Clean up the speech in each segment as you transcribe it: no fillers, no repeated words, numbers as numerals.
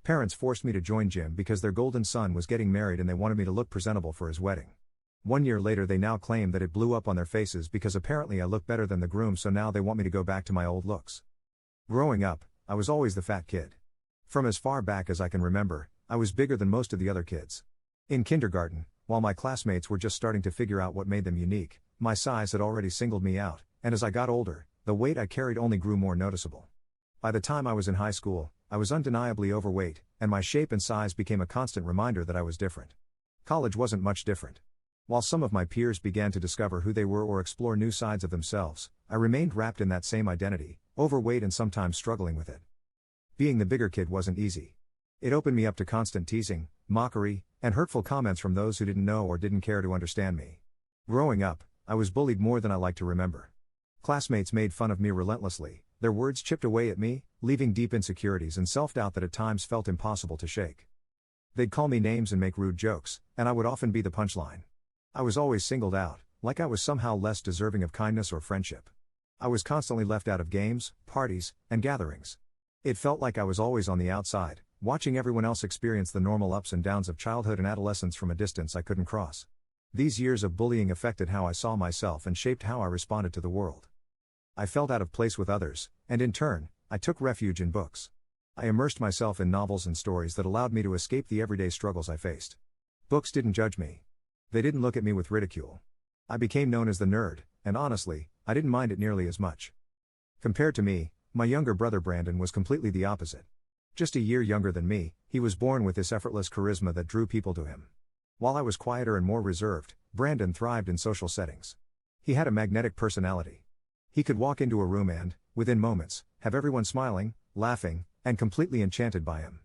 Parents forced me to join gym because their golden son was getting married and they wanted me to look presentable for his wedding. 1 year later they now claim that it blew up on their faces because apparently I look better than the groom, so now they want me to go back to my old looks. Growing up, I was always the fat kid. From as far back as I can remember, I was bigger than most of the other kids. In kindergarten, while my classmates were just starting to figure out what made them unique, my size had already singled me out, and as I got older, the weight I carried only grew more noticeable. By the time I was in high school, I was undeniably overweight, and my shape and size became a constant reminder that I was different. College wasn't much different. While some of my peers began to discover who they were or explore new sides of themselves, I remained wrapped in that same identity, overweight and sometimes struggling with it. Being the bigger kid wasn't easy. It opened me up to constant teasing, mockery, and hurtful comments from those who didn't know or didn't care to understand me. Growing up, I was bullied more than I like to remember. Classmates made fun of me relentlessly, their words chipped away at me, leaving deep insecurities and self-doubt that at times felt impossible to shake. They'd call me names and make rude jokes, and I would often be the punchline. I was always singled out, like I was somehow less deserving of kindness or friendship. I was constantly left out of games, parties, and gatherings. It felt like I was always on the outside, watching everyone else experience the normal ups and downs of childhood and adolescence from a distance I couldn't cross. These years of bullying affected how I saw myself and shaped how I responded to the world. I felt out of place with others, and in turn, I took refuge in books. I immersed myself in novels and stories that allowed me to escape the everyday struggles I faced. Books didn't judge me. They didn't look at me with ridicule. I became known as the nerd, and honestly, I didn't mind it nearly as much. Compared to me, my younger brother Brandon was completely the opposite. Just a year younger than me, he was born with this effortless charisma that drew people to him. While I was quieter and more reserved, Brandon thrived in social settings. He had a magnetic personality. He could walk into a room and, within moments, have everyone smiling, laughing, and completely enchanted by him.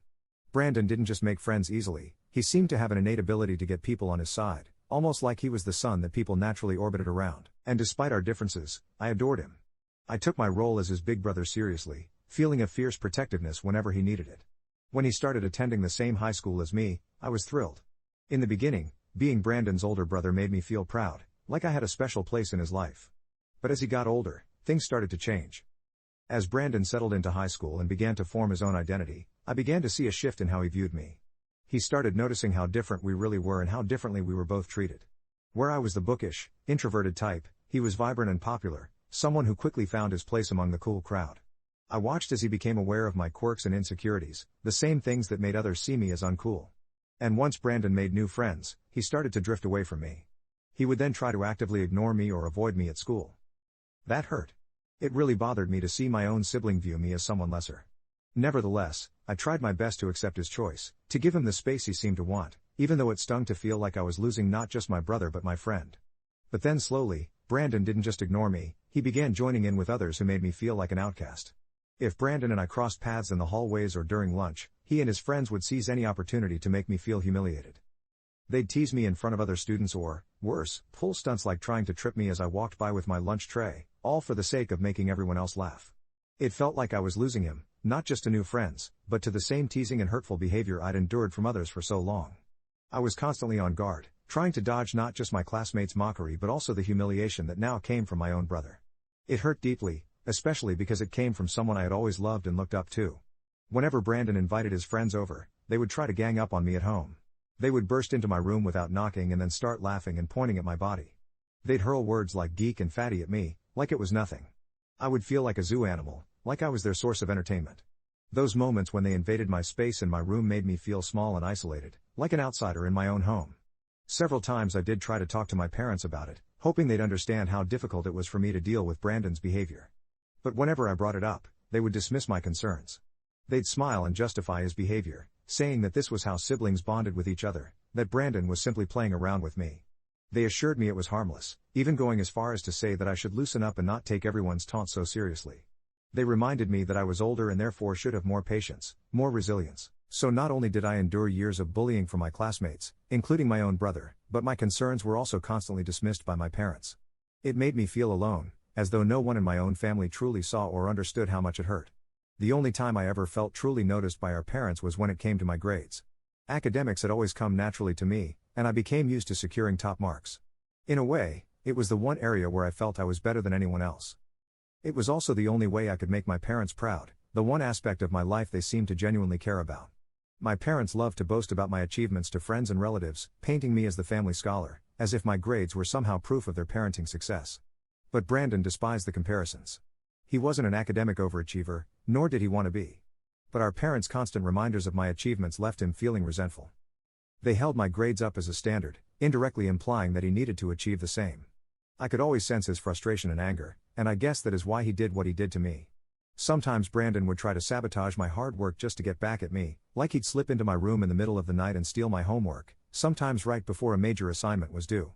Brandon didn't just make friends easily, he seemed to have an innate ability to get people on his side, almost like he was the sun that people naturally orbited around, and despite our differences, I adored him. I took my role as his big brother seriously, feeling a fierce protectiveness whenever he needed it. When he started attending the same high school as me, I was thrilled. In the beginning, being Brandon's older brother made me feel proud, like I had a special place in his life. But as he got older, things started to change. As Brandon settled into high school and began to form his own identity, I began to see a shift in how he viewed me. He started noticing how different we really were and how differently we were both treated. Where I was the bookish, introverted type, he was vibrant and popular, someone who quickly found his place among the cool crowd. I watched as he became aware of my quirks and insecurities, the same things that made others see me as uncool. And once Brandon made new friends, he started to drift away from me. He would then try to actively ignore me or avoid me at school. That hurt. It really bothered me to see my own sibling view me as someone lesser. Nevertheless, I tried my best to accept his choice, to give him the space he seemed to want, even though it stung to feel like I was losing not just my brother but my friend. But then slowly, Brandon didn't just ignore me, he began joining in with others who made me feel like an outcast. If Brandon and I crossed paths in the hallways or during lunch, he and his friends would seize any opportunity to make me feel humiliated. They'd tease me in front of other students or, worse, pull stunts like trying to trip me as I walked by with my lunch tray, all for the sake of making everyone else laugh. It felt like I was losing him, not just to new friends, but to the same teasing and hurtful behavior I'd endured from others for so long. I was constantly on guard, trying to dodge not just my classmates' mockery but also the humiliation that now came from my own brother. It hurt deeply, especially because it came from someone I had always loved and looked up to. Whenever Brandon invited his friends over, they would try to gang up on me at home. They would burst into my room without knocking and then start laughing and pointing at my body. They'd hurl words like geek and fatty at me, like it was nothing. I would feel like a zoo animal, like I was their source of entertainment. Those moments when they invaded my space in my room made me feel small and isolated, like an outsider in my own home. Several times I did try to talk to my parents about it, hoping they'd understand how difficult it was for me to deal with Brandon's behavior. But whenever I brought it up, they would dismiss my concerns. They'd smile and justify his behavior, saying that this was how siblings bonded with each other, that Brandon was simply playing around with me. They assured me it was harmless, even going as far as to say that I should loosen up and not take everyone's taunts so seriously. They reminded me that I was older and therefore should have more patience, more resilience. So not only did I endure years of bullying from my classmates, including my own brother, but my concerns were also constantly dismissed by my parents. It made me feel alone, as though no one in my own family truly saw or understood how much it hurt. The only time I ever felt truly noticed by our parents was when it came to my grades. Academics had always come naturally to me, and I became used to securing top marks. In a way, it was the one area where I felt I was better than anyone else. It was also the only way I could make my parents proud, the one aspect of my life they seemed to genuinely care about. My parents loved to boast about my achievements to friends and relatives, painting me as the family scholar, as if my grades were somehow proof of their parenting success. But Brandon despised the comparisons. He wasn't an academic overachiever, nor did he want to be. But our parents' constant reminders of my achievements left him feeling resentful. They held my grades up as a standard, indirectly implying that he needed to achieve the same. I could always sense his frustration and anger, and I guess that is why he did what he did to me. Sometimes Brandon would try to sabotage my hard work just to get back at me, like he'd slip into my room in the middle of the night and steal my homework, sometimes right before a major assignment was due.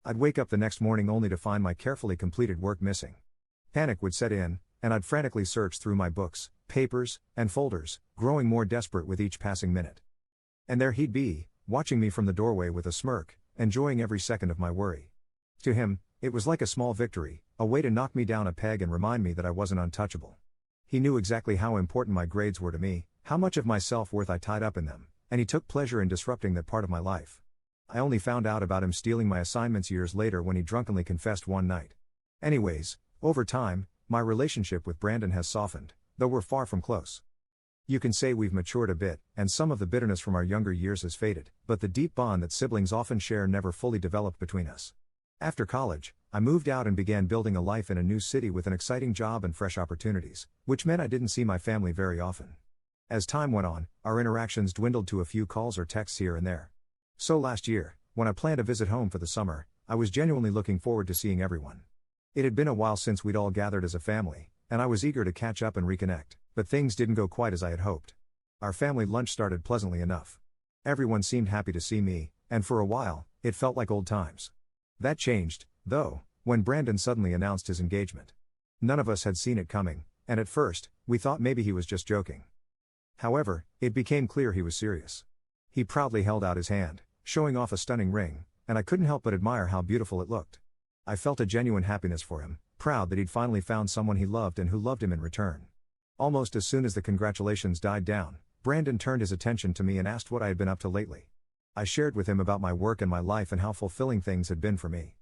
I'd wake up the next morning only to find my carefully completed work missing. Panic would set in, and I'd frantically search through my books, papers, and folders, growing more desperate with each passing minute. And there he'd be, watching me from the doorway with a smirk, enjoying every second of my worry. To him, it was like a small victory, a way to knock me down a peg and remind me that I wasn't untouchable. He knew exactly how important my grades were to me, how much of my self-worth I tied up in them, and he took pleasure in disrupting that part of my life. I only found out about him stealing my assignments years later when he drunkenly confessed one night. Anyways, over time, my relationship with Brandon has softened, though we're far from close. You can say we've matured a bit, and some of the bitterness from our younger years has faded, but the deep bond that siblings often share never fully developed between us. After college, I moved out and began building a life in a new city with an exciting job and fresh opportunities, which meant I didn't see my family very often. As time went on, our interactions dwindled to a few calls or texts here and there. So last year, when I planned a visit home for the summer, I was genuinely looking forward to seeing everyone. It had been a while since we'd all gathered as a family, and I was eager to catch up and reconnect, but things didn't go quite as I had hoped. Our family lunch started pleasantly enough. Everyone seemed happy to see me, and for a while, it felt like old times. That changed, though, when Brandon suddenly announced his engagement. None of us had seen it coming, and at first, we thought maybe he was just joking. However, it became clear he was serious. He proudly held out his hand, showing off a stunning ring, and I couldn't help but admire how beautiful it looked. I felt a genuine happiness for him, proud that he'd finally found someone he loved and who loved him in return. Almost as soon as the congratulations died down, Brandon turned his attention to me and asked what I had been up to lately. I shared with him about my work and my life and how fulfilling things had been for me.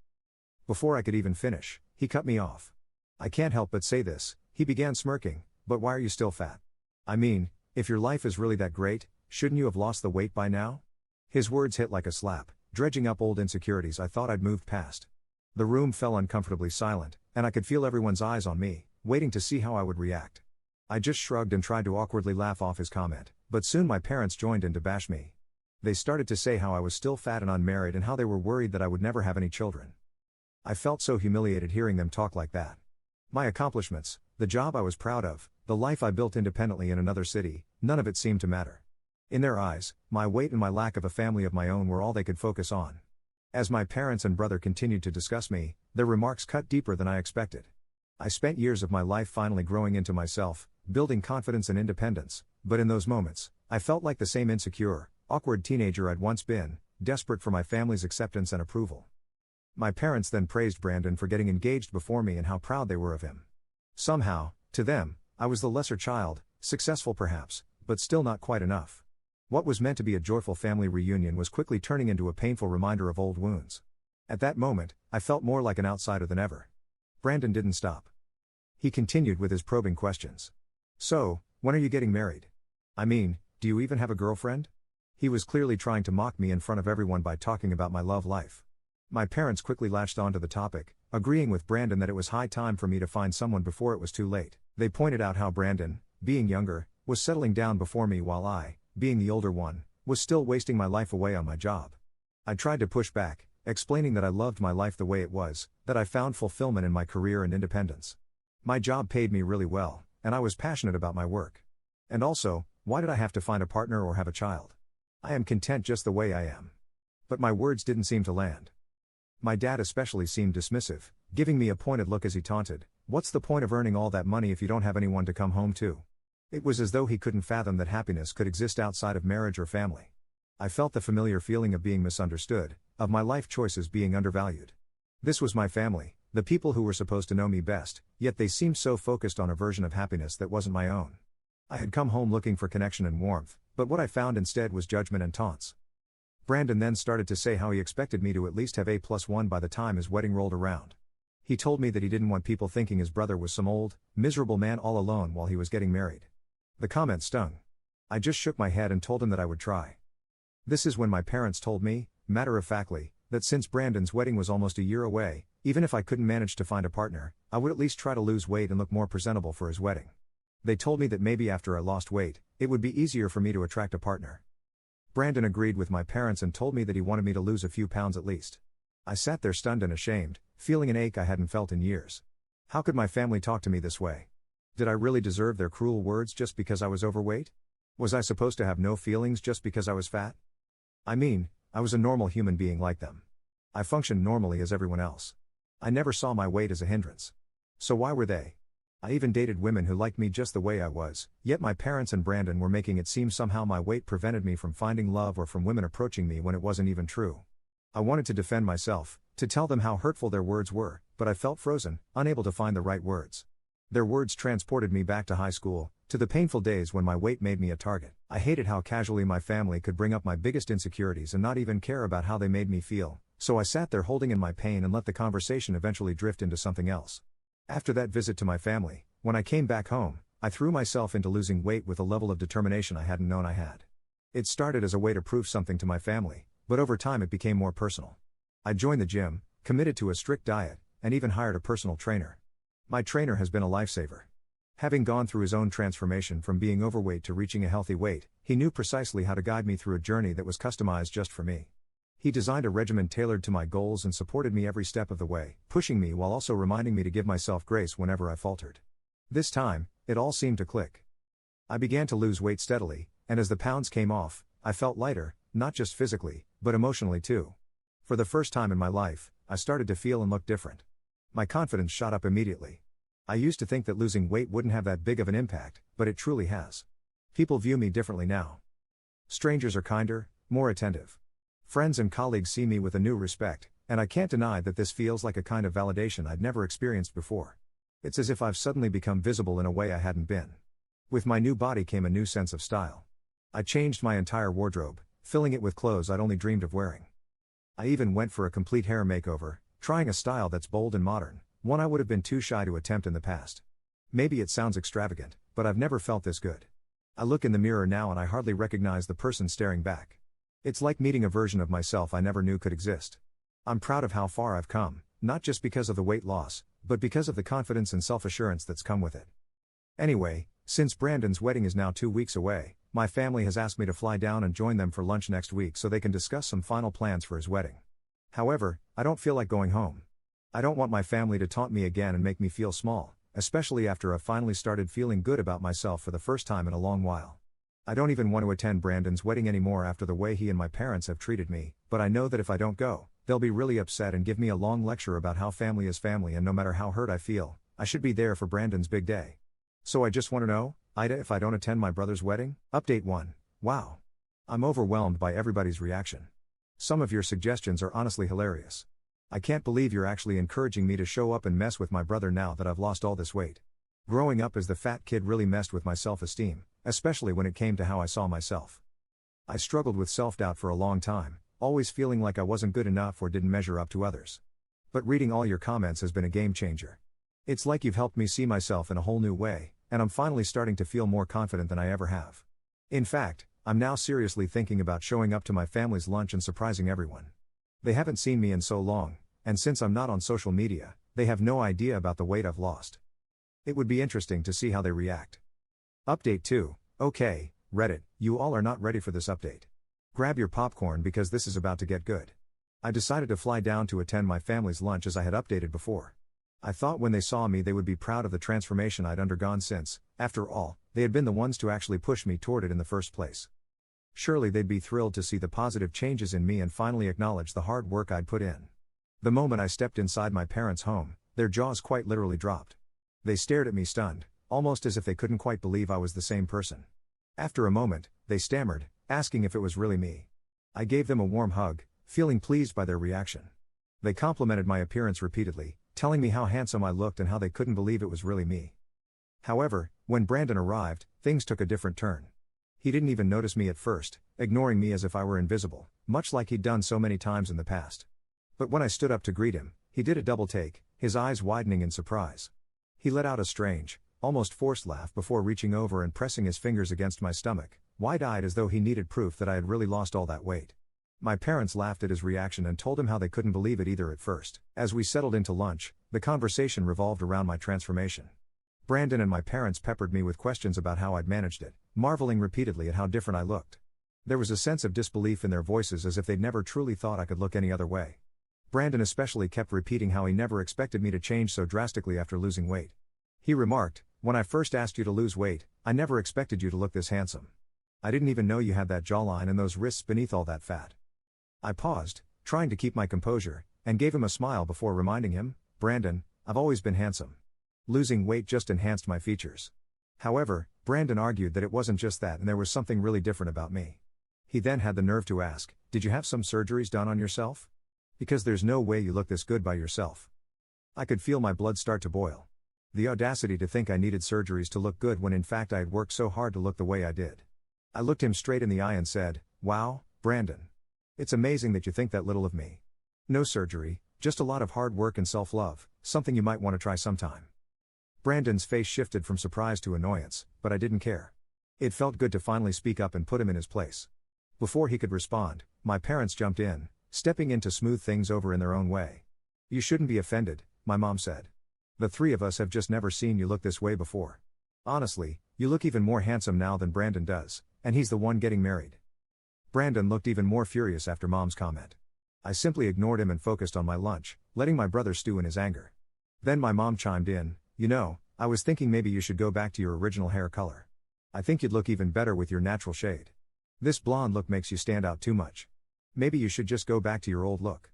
Before I could even finish, he cut me off. I can't help but say this, he began smirking, but why are you still fat? I mean, if your life is really that great, shouldn't you have lost the weight by now? His words hit like a slap, dredging up old insecurities I thought I'd moved past. The room fell uncomfortably silent, and I could feel everyone's eyes on me, waiting to see how I would react. I just shrugged and tried to awkwardly laugh off his comment, but soon my parents joined in to bash me. They started to say how I was still fat and unmarried and how they were worried that I would never have any children. I felt so humiliated hearing them talk like that. My accomplishments, the job I was proud of, the life I built independently in another city, none of it seemed to matter. In their eyes, my weight and my lack of a family of my own were all they could focus on. As my parents and brother continued to discuss me, their remarks cut deeper than I expected. I spent years of my life finally growing into myself, building confidence and independence, but in those moments, I felt like the same insecure, awkward teenager I'd once been, desperate for my family's acceptance and approval. My parents then praised Brandon for getting engaged before me and how proud they were of him. Somehow, to them, I was the lesser child, successful perhaps, but still not quite enough. What was meant to be a joyful family reunion was quickly turning into a painful reminder of old wounds. At that moment, I felt more like an outsider than ever. Brandon didn't stop. He continued with his probing questions. So, when are you getting married? I mean, do you even have a girlfriend? He was clearly trying to mock me in front of everyone by talking about my love life. My parents quickly latched onto the topic, agreeing with Brandon that it was high time for me to find someone before it was too late. They pointed out how Brandon, being younger, was settling down before me while I, being the older one, was still wasting my life away on my job. I tried to push back, explaining that I loved my life the way it was, that I found fulfillment in my career and independence. My job paid me really well, and I was passionate about my work. And also, why did I have to find a partner or have a child? I am content just the way I am. But my words didn't seem to land. My dad especially seemed dismissive, giving me a pointed look as he taunted, "What's the point of earning all that money if you don't have anyone to come home to?" It was as though he couldn't fathom that happiness could exist outside of marriage or family. I felt the familiar feeling of being misunderstood, of my life choices being undervalued. This was my family, the people who were supposed to know me best, yet they seemed so focused on a version of happiness that wasn't my own. I had come home looking for connection and warmth, but what I found instead was judgment and taunts. Brandon then started to say how he expected me to at least have A+1 by the time his wedding rolled around. He told me that he didn't want people thinking his brother was some old, miserable man all alone while he was getting married. The comment stung. I just shook my head and told him that I would try. This is when my parents told me, matter-of-factly, that since Brandon's wedding was almost a year away, even if I couldn't manage to find a partner, I would at least try to lose weight and look more presentable for his wedding. They told me that maybe after I lost weight, it would be easier for me to attract a partner. Brandon agreed with my parents and told me that he wanted me to lose a few pounds at least. I sat there stunned and ashamed, feeling an ache I hadn't felt in years. How could my family talk to me this way? Did I really deserve their cruel words just because I was overweight? Was I supposed to have no feelings just because I was fat? I mean, I was a normal human being like them. I functioned normally as everyone else. I never saw my weight as a hindrance. So why were they? I even dated women who liked me just the way I was, yet my parents and Brandon were making it seem somehow my weight prevented me from finding love or from women approaching me when it wasn't even true. I wanted to defend myself, to tell them how hurtful their words were, but I felt frozen, unable to find the right words. Their words transported me back to high school, to the painful days when my weight made me a target. I hated how casually my family could bring up my biggest insecurities and not even care about how they made me feel, so I sat there holding in my pain and let the conversation eventually drift into something else. After that visit to my family, when I came back home, I threw myself into losing weight with a level of determination I hadn't known I had. It started as a way to prove something to my family, but over time it became more personal. I joined the gym, committed to a strict diet, and even hired a personal trainer. My trainer has been a lifesaver. Having gone through his own transformation from being overweight to reaching a healthy weight, he knew precisely how to guide me through a journey that was customized just for me. He designed a regimen tailored to my goals and supported me every step of the way, pushing me while also reminding me to give myself grace whenever I faltered. This time, it all seemed to click. I began to lose weight steadily, and as the pounds came off, I felt lighter, not just physically, but emotionally too. For the first time in my life, I started to feel and look different. My confidence shot up immediately. I used to think that losing weight wouldn't have that big of an impact, but it truly has. People view me differently now. Strangers are kinder, more attentive. Friends and colleagues see me with a new respect, and I can't deny that this feels like a kind of validation I'd never experienced before. It's as if I've suddenly become visible in a way I hadn't been. With my new body came a new sense of style. I changed my entire wardrobe, filling it with clothes I'd only dreamed of wearing. I even went for a complete hair makeover, trying a style that's bold and modern, one I would have been too shy to attempt in the past. Maybe it sounds extravagant, but I've never felt this good. I look in the mirror now and I hardly recognize the person staring back. It's like meeting a version of myself I never knew could exist. I'm proud of how far I've come, not just because of the weight loss, but because of the confidence and self-assurance that's come with it. Anyway, since Brandon's wedding is now 2 weeks away, my family has asked me to fly down and join them for lunch next week so they can discuss some final plans for his wedding. However, I don't feel like going home. I don't want my family to taunt me again and make me feel small, especially after I've finally started feeling good about myself for the first time in a long while. I don't even want to attend Brandon's wedding anymore after the way he and my parents have treated me, but I know that if I don't go, they'll be really upset and give me a long lecture about how family is family, and no matter how hurt I feel, I should be there for Brandon's big day. So I just want to know, Ida, if I don't attend my brother's wedding? Update 1. Wow. I'm overwhelmed by everybody's reaction. Some of your suggestions are honestly hilarious. I can't believe you're actually encouraging me to show up and mess with my brother now that I've lost all this weight. Growing up as the fat kid really messed with my self-esteem, especially when it came to how I saw myself. I struggled with self-doubt for a long time, always feeling like I wasn't good enough or didn't measure up to others. But reading all your comments has been a game changer. It's like you've helped me see myself in a whole new way, and I'm finally starting to feel more confident than I ever have. In fact, I'm now seriously thinking about showing up to my family's lunch and surprising everyone. They haven't seen me in so long, and since I'm not on social media, they have no idea about the weight I've lost. It would be interesting to see how they react. Update 2. Okay, Reddit, you all are not ready for this update. Grab your popcorn because this is about to get good. I decided to fly down to attend my family's lunch as I had updated before. I thought when they saw me they would be proud of the transformation I'd undergone since, after all, they had been the ones to actually push me toward it in the first place. Surely they'd be thrilled to see the positive changes in me and finally acknowledge the hard work I'd put in. The moment I stepped inside my parents' home, their jaws quite literally dropped. They stared at me stunned, almost as if they couldn't quite believe I was the same person. After a moment, they stammered, asking if it was really me. I gave them a warm hug, feeling pleased by their reaction. They complimented my appearance repeatedly, telling me how handsome I looked and how they couldn't believe it was really me. However, when Brandon arrived, things took a different turn. He didn't even notice me at first, ignoring me as if I were invisible, much like he'd done so many times in the past. But when I stood up to greet him, he did a double take, his eyes widening in surprise. He let out a strange, almost forced laugh before reaching over and pressing his fingers against my stomach, wide-eyed as though he needed proof that I had really lost all that weight. My parents laughed at his reaction and told him how they couldn't believe it either at first. As we settled into lunch, the conversation revolved around my transformation. Brandon and my parents peppered me with questions about how I'd managed it, marveling repeatedly at how different I looked. There was a sense of disbelief in their voices as if they'd never truly thought I could look any other way. Brandon especially kept repeating how he never expected me to change so drastically after losing weight. He remarked, "When I first asked you to lose weight, I never expected you to look this handsome. I didn't even know you had that jawline and those wrists beneath all that fat." I paused, trying to keep my composure, and gave him a smile before reminding him, "Brandon, I've always been handsome. Losing weight just enhanced my features." However, Brandon argued that it wasn't just that and there was something really different about me. He then had the nerve to ask, "Did you have some surgeries done on yourself? Because there's no way you look this good by yourself." I could feel my blood start to boil. The audacity to think I needed surgeries to look good when in fact I had worked so hard to look the way I did. I looked him straight in the eye and said, "Wow, Brandon. It's amazing that you think that little of me. No surgery, just a lot of hard work and self-love, something you might want to try sometime." Brandon's face shifted from surprise to annoyance, but I didn't care. It felt good to finally speak up and put him in his place. Before he could respond, my parents jumped in, stepping in to smooth things over in their own way. "You shouldn't be offended," my mom said. "The three of us have just never seen you look this way before. Honestly, you look even more handsome now than Brandon does, and he's the one getting married." Brandon looked even more furious after Mom's comment. I simply ignored him and focused on my lunch, letting my brother stew in his anger. Then my mom chimed in, "You know, I was thinking maybe you should go back to your original hair color. I think you'd look even better with your natural shade. This blonde look makes you stand out too much. Maybe you should just go back to your old look."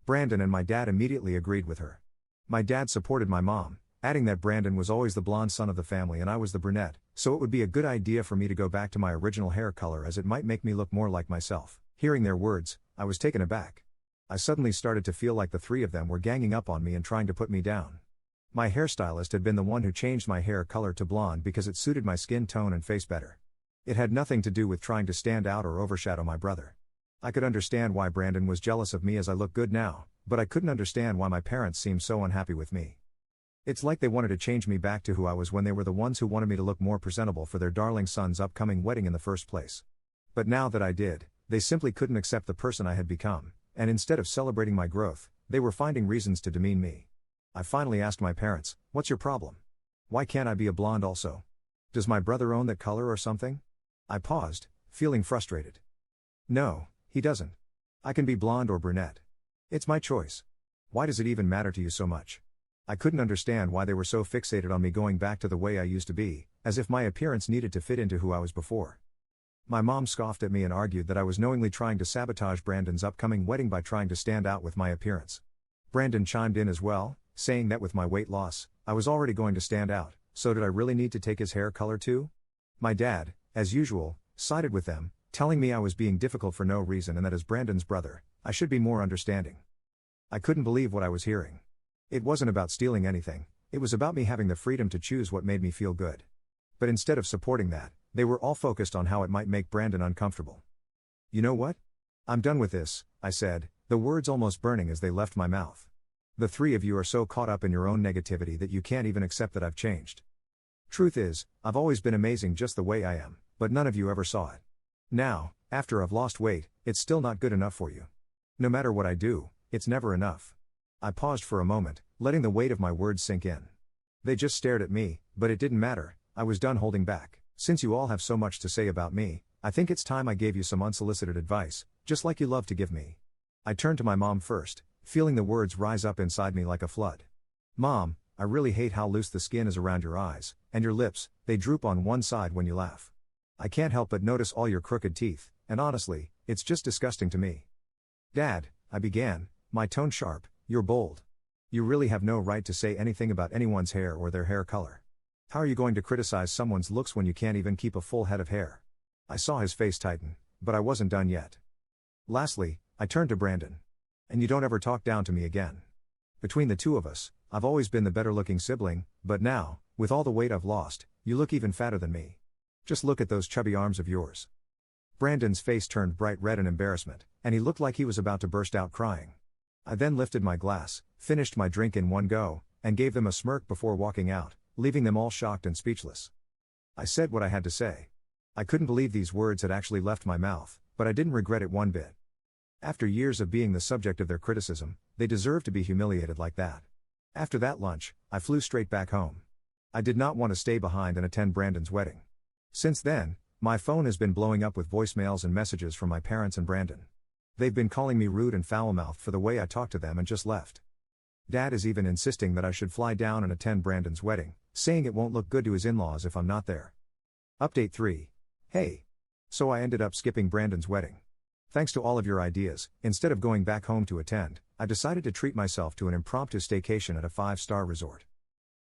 Brandon and my dad immediately agreed with her. My dad supported my mom, adding that Brandon was always the blonde son of the family and I was the brunette, so it would be a good idea for me to go back to my original hair color as it might make me look more like myself. Hearing their words, I was taken aback. I suddenly started to feel like the three of them were ganging up on me and trying to put me down. My hairstylist had been the one who changed my hair color to blonde because it suited my skin tone and face better. It had nothing to do with trying to stand out or overshadow my brother. I could understand why Brandon was jealous of me as I look good now, but I couldn't understand why my parents seemed so unhappy with me. It's like they wanted to change me back to who I was when they were the ones who wanted me to look more presentable for their darling son's upcoming wedding in the first place. But now that I did, they simply couldn't accept the person I had become, and instead of celebrating my growth, they were finding reasons to demean me. I finally asked my parents, "What's your problem? Why can't I be a blonde also? Does my brother own that color or something?" I paused, feeling frustrated. "No, he doesn't. I can be blonde or brunette. It's my choice. Why does it even matter to you so much?" I couldn't understand why they were so fixated on me going back to the way I used to be, as if my appearance needed to fit into who I was before. My mom scoffed at me and argued that I was knowingly trying to sabotage Brandon's upcoming wedding by trying to stand out with my appearance. Brandon chimed in as well, saying that with my weight loss, I was already going to stand out, so did I really need to take his hair color too? My dad, as usual, sided with them, telling me I was being difficult for no reason and that as Brandon's brother, I should be more understanding. I couldn't believe what I was hearing. It wasn't about stealing anything, it was about me having the freedom to choose what made me feel good. But instead of supporting that, they were all focused on how it might make Brandon uncomfortable. "You know what? I'm done with this," I said, the words almost burning as they left my mouth. "The three of you are so caught up in your own negativity that you can't even accept that I've changed. Truth is, I've always been amazing just the way I am, but none of you ever saw it. Now, after I've lost weight, it's still not good enough for you. No matter what I do, it's never enough." I paused for a moment, letting the weight of my words sink in. They just stared at me, but it didn't matter, I was done holding back. "Since you all have so much to say about me, I think it's time I gave you some unsolicited advice, just like you love to give me." I turned to my mom first, feeling the words rise up inside me like a flood. "Mom, I really hate how loose the skin is around your eyes, and your lips, they droop on one side when you laugh. I can't help but notice all your crooked teeth, and honestly, it's just disgusting to me." "Dad," I began, my tone sharp, "you're bold. You really have no right to say anything about anyone's hair or their hair color. How are you going to criticize someone's looks when you can't even keep a full head of hair?" I saw his face tighten, but I wasn't done yet. Lastly, I turned to Brandon. "And you don't ever talk down to me again. Between the two of us, I've always been the better looking sibling, but now, with all the weight I've lost, you look even fatter than me. Just look at those chubby arms of yours." Brandon's face turned bright red in embarrassment, and he looked like he was about to burst out crying. I then lifted my glass, finished my drink in one go, and gave them a smirk before walking out, leaving them all shocked and speechless. I said what I had to say. I couldn't believe these words had actually left my mouth, but I didn't regret it one bit. After years of being the subject of their criticism, they deserved to be humiliated like that. After that lunch, I flew straight back home. I did not want to stay behind and attend Brandon's wedding. Since then, my phone has been blowing up with voicemails and messages from my parents and Brandon. They've been calling me rude and foul-mouthed for the way I talked to them and just left. Dad is even insisting that I should fly down and attend Brandon's wedding, saying it won't look good to his in-laws if I'm not there. Update 3. Hey. So I ended up skipping Brandon's wedding. Thanks to all of your ideas, instead of going back home to attend, I decided to treat myself to an impromptu staycation at a 5-star resort.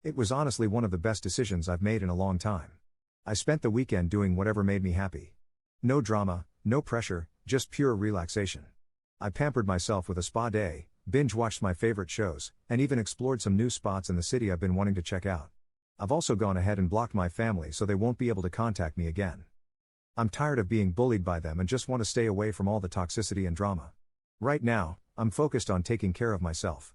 It was honestly one of the best decisions I've made in a long time. I spent the weekend doing whatever made me happy. No drama, no pressure, just pure relaxation. I pampered myself with a spa day, binge-watched my favorite shows, and even explored some new spots in the city I've been wanting to check out. I've also gone ahead and blocked my family so they won't be able to contact me again. I'm tired of being bullied by them and just want to stay away from all the toxicity and drama. Right now, I'm focused on taking care of myself.